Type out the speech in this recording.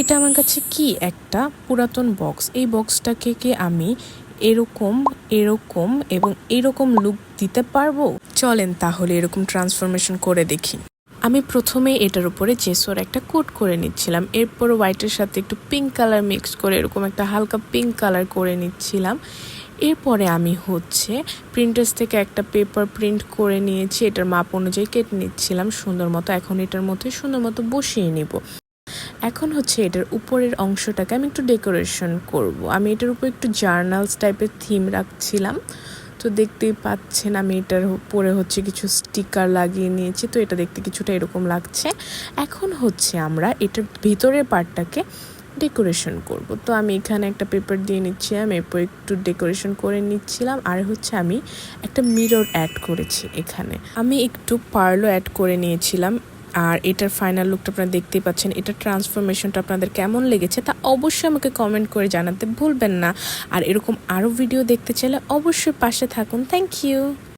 এটা আমার কাছে কি একটা পুরাতন বক্স। এই বক্সটাকে আমি এরকম এরকম এবং এরকম লুক দিতে পারবো। চলেন তাহলে এরকম ট্রান্সফরমেশন করে দেখি। আমি প্রথমে এটার উপরে জেসোর একটা কোট করে নিচ্ছিলাম, এরপর হোয়াইটের সাথে একটু পিঙ্ক কালার মিক্স করে এরকম একটা হালকা পিঙ্ক কালার করে নিচ্ছিলাম। এরপরে আমি প্রিন্টার্স থেকে একটা পেপার প্রিন্ট করে নিয়েছি, এটার মাপ অনুযায়ী কেটে নিচ্ছিলাম সুন্দর মতো। এখন এটার মধ্যে সুন্দর মতো বসিয়ে নিব। এখন এটার উপরের অংশটাকে আমি একটু ডেকোরেশন করব। আমি এটার উপর একটু জার্নালস টাইপের থিম রাখছিলাম। তো দেখতেই পাচ্ছেন আমি এটার উপরে কিছু স্টিকার লাগিয়ে নিয়েছি। তো এটা দেখতে কিছুটা এরকম লাগছে। এখন আমরা এটার ভিতরের পার্টটাকে ডেকোরেশন করব। তো আমি এখানে একটা পেপার দিয়ে নিচ্ছিলাম, এরপর একটু ডেকোরেশন করে নিচ্ছিলাম। আর আমি একটা মিরর অ্যাড করেছি এখানে। আমি একটু পার্লও অ্যাড করে নিয়েছিলাম। আর এটার ফাইনাল লুকটা আপনারা দেখতেই পাচ্ছেন। এটার ট্রান্সফরমেশনটা আপনাদের কেমন লেগেছে তা অবশ্যই আমাকে কমেন্ট করে জানাতে ভুলবেন না। আর এরকম আরও ভিডিও দেখতে চাইলে অবশ্যই পাশে থাকুন। Thank you.